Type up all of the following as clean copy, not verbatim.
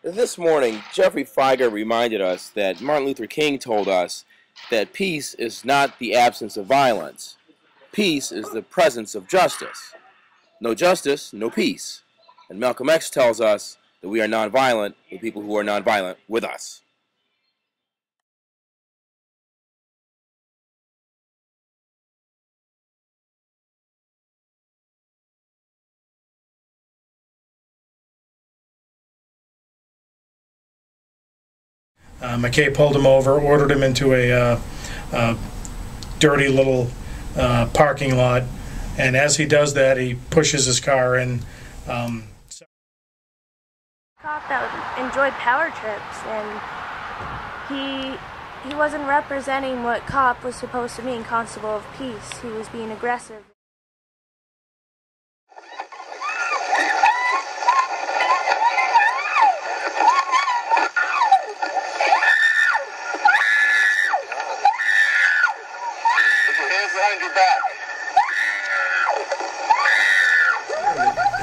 This morning, Jeffrey Fieger reminded us that Martin Luther King told us that peace is not the absence of violence. Peace is the presence of justice. No justice, no peace. And Malcolm X tells us that we are nonviolent with people who are nonviolent with us. McKay pulled him over, ordered him into a dirty little parking lot, and as he does that, he pushes his car in. Cop that enjoyed power trips, and he wasn't representing what cop was supposed to mean, constable of peace. He was being aggressive.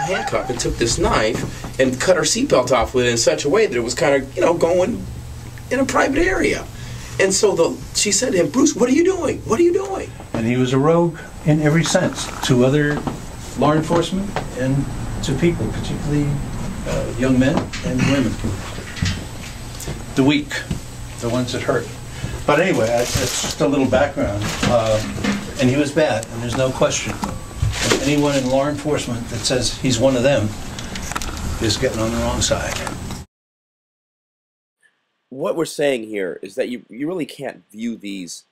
Handcuff and took this knife and cut her seatbelt off with it in such a way that it was kind of, going in a private area. And so she said to him, "Bruce, what are you doing? What are you doing?" And he was a rogue in every sense to other law enforcement and to people, particularly young men and women. The weak, the ones that hurt. But anyway, that's just a little background. And he was bad, and there's no question. And anyone in law enforcement that says he's one of them is getting on the wrong side. What we're saying here is that you really can't view these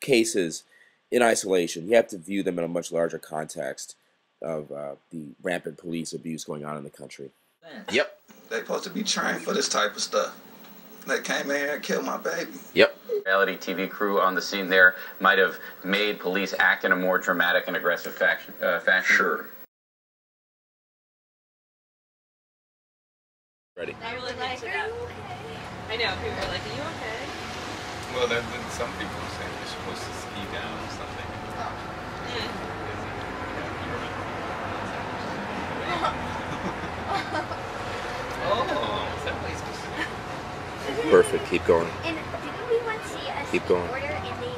cases in isolation. You have to view them in a much larger context of the rampant police abuse going on in the country. Yep. They're supposed to be trained for this type of stuff. They came in here and killed my baby. Yep. Reality TV crew on the scene there might have made police act in a more dramatic and aggressive fashion. Sure. Ready. I really liked it up. I know, people were like, are you okay? Well, then some people are saying you're supposed to ski down or something. Oh, is that place specific? Perfect. Keep going. And didn't we once see a Keep going. snowboarder and they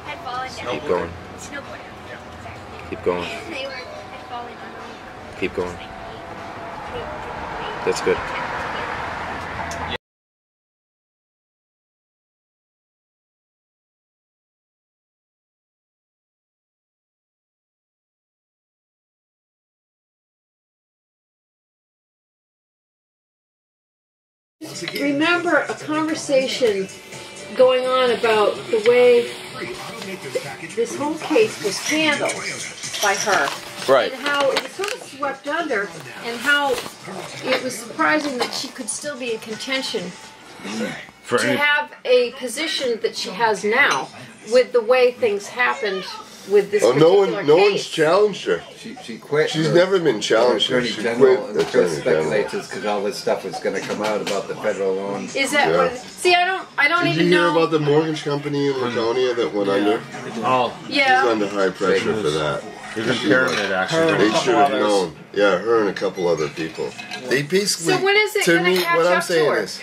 had fallen down? Keep going. Snowboarder. Yeah. Sorry. Keep going. And they had fallen down. Keep going. That's good. Remember a conversation going on about the way this whole case was handled by her. Right. And how it was sort of swept under, and how it was surprising that she could still be in contention to have a position that she has now with the way things happened with this particular case. No one's challenged her. She quit. She's never been challenged. Attorney General, and Chris speculates because all this stuff is going to come out about the federal loan. Is that what? See, I don't Did even you hear know about the mortgage company in Franconia that went under? Oh. Yeah. She's under high pressure for that. There's a pyramid, actually. They should have known. Yeah, her and a couple other people. They basically. So when is it going to catch what I'm up saying to her? is,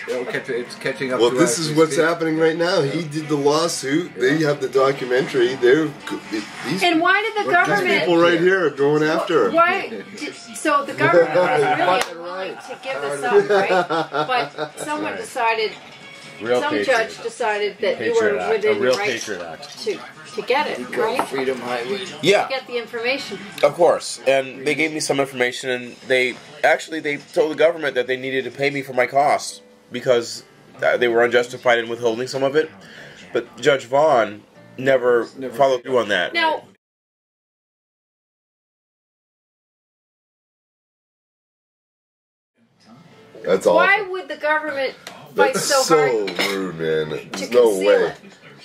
It's catching up. well, to this us is as we what's speak. happening right now. He did the lawsuit. Yeah. They have the documentary. These And why did the government? people right here are going after her. Why? So the government was really willing to give this up, right? But someone decided, some judge decided that you were within your right to get it, right? Freedom Highway. Yeah. To get the information. Of course. And they gave me some information, and they told the government that they needed to pay me for my costs because they were unjustified in withholding some of it. But Judge Vaughn never followed through on that. Now, That's all. why would the government fight That's so hard rude, man. to There's no conceal way. it?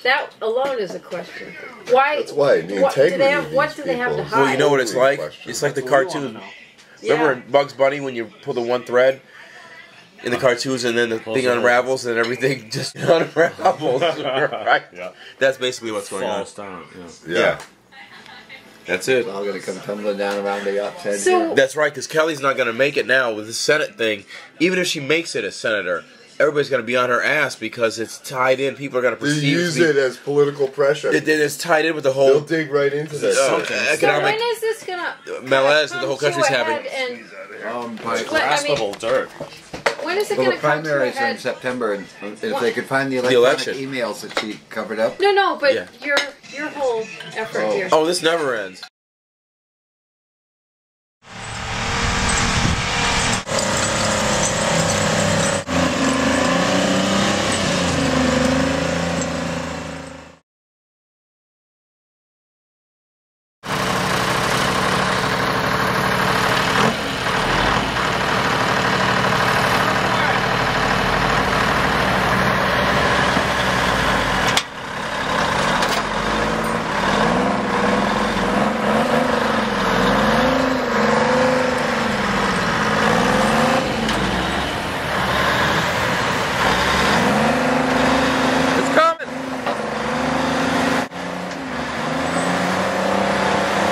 That alone is a question. Why? That's why the what, do integrity they have, of what these do they have to people- hide? Well, you know what it's like? It's like the cartoon. Remember in Bugs Bunny when you pull the one thread in the cartoons and then the thing unravels and everything just unravels, right? Yeah. That's basically what's going on. Falls down, Yeah. That's it. It's all going to come tumbling down around Ayotte's head. So- That's right, because Kelly's not going to make it now with the Senate thing. Even if she makes it as senator, everybody's going to be on her ass because it's tied in. People are going to perceive You use it as political pressure. It's tied in with the whole. They'll dig right into that. So when is this gonna? Malaise that the whole country's having. Grasp of old dirt. When is it Well, going the to come to a primaries are in head? September, and if What? they could find the election. emails that she covered up. No, but Yeah. your whole effort here. Oh, this never ends.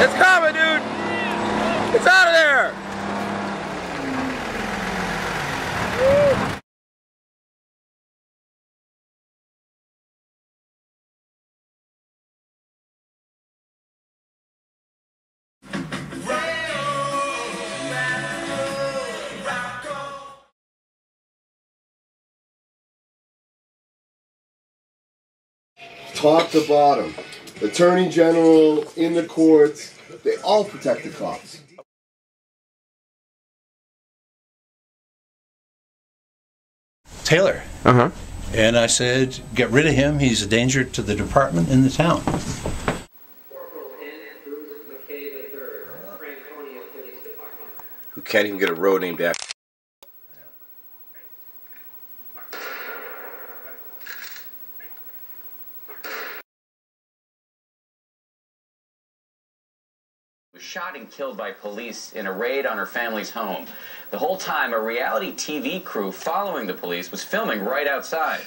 It's coming, dude! It's out of there! Top to bottom. Attorney General, in the courts, they all protect the cops. Taylor. Uh-huh. And I said, get rid of him. He's a danger to the department and the town. Who can't even get a road named after. Was shot and killed by police in a raid on her family's home. The whole time, a reality TV crew following the police was filming right outside.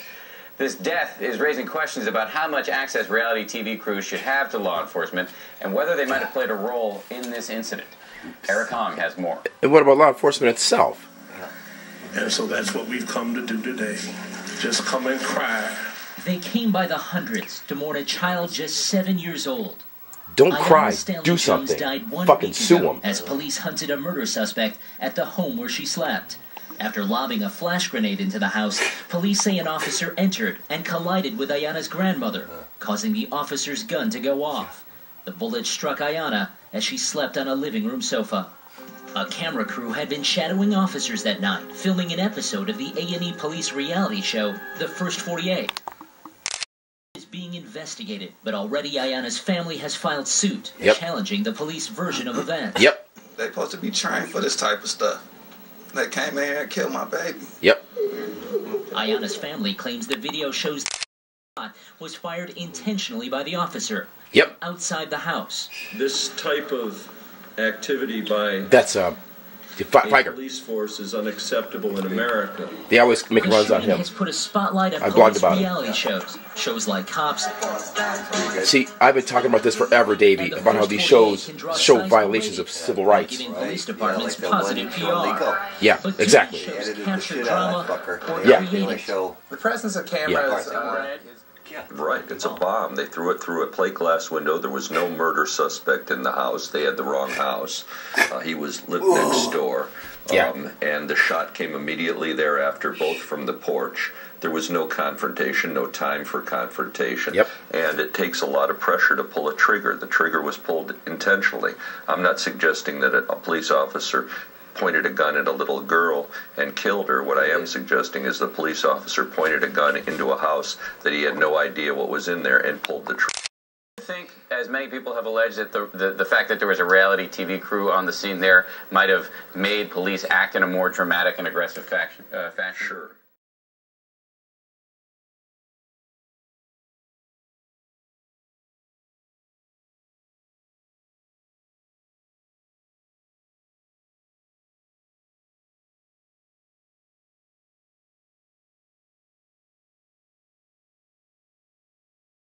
This death is raising questions about how much access reality TV crews should have to law enforcement and whether they might have played a role in this incident. Eric Hong has more. And what about law enforcement itself? And so that's what we've come to do today. Just come and cry. They came by the hundreds to mourn a child just 7 years old. Don't Aiyana cry. Stanley-Jones Do something. died one Fucking week sue ago them. as police hunted a murder suspect at the home where she slept. After lobbing a flash grenade into the house, police say an officer entered and collided with Aiyana's grandmother, causing the officer's gun to go off. The bullet struck Aiyana as she slept on a living room sofa. A camera crew had been shadowing officers that night, filming an episode of the A&E police reality show, The First 48. Is being investigated, but already Aiyana's family has filed suit, challenging the police version of events. Yep. They supposed to be trained for this type of stuff. They came in here and killed my baby. Yep. Aiyana's family claims the video shows the shot was fired intentionally by the officer. Yep. Outside the house. This type of activity by That's a Fieger. police force is unacceptable in America. They always make runs on him. Has put a spotlight on I blogged police about it. reality shows. Shows like Cops. See, I've been talking about this forever, Davey, about how these shows show violations of civil rights. Giving police departments positive PR. Yeah, But exactly. TV shows capture drama or Yeah. create it. The presence of cameras Right, it's a bomb. They threw it through a plate glass window. There was no murder suspect in the house. They had the wrong house. He lived next door. And the shot came immediately thereafter, both from the porch. There was no confrontation, no time for confrontation. And it takes a lot of pressure to pull a trigger. The trigger was pulled intentionally. I'm not suggesting that a police officer pointed a gun at a little girl and killed her. What I am suggesting is the police officer pointed a gun into a house that he had no idea what was in there and pulled the trigger. I think, as many people have alleged, that the fact that there was a reality TV crew on the scene there might have made police act in a more dramatic and aggressive fashion? Sure.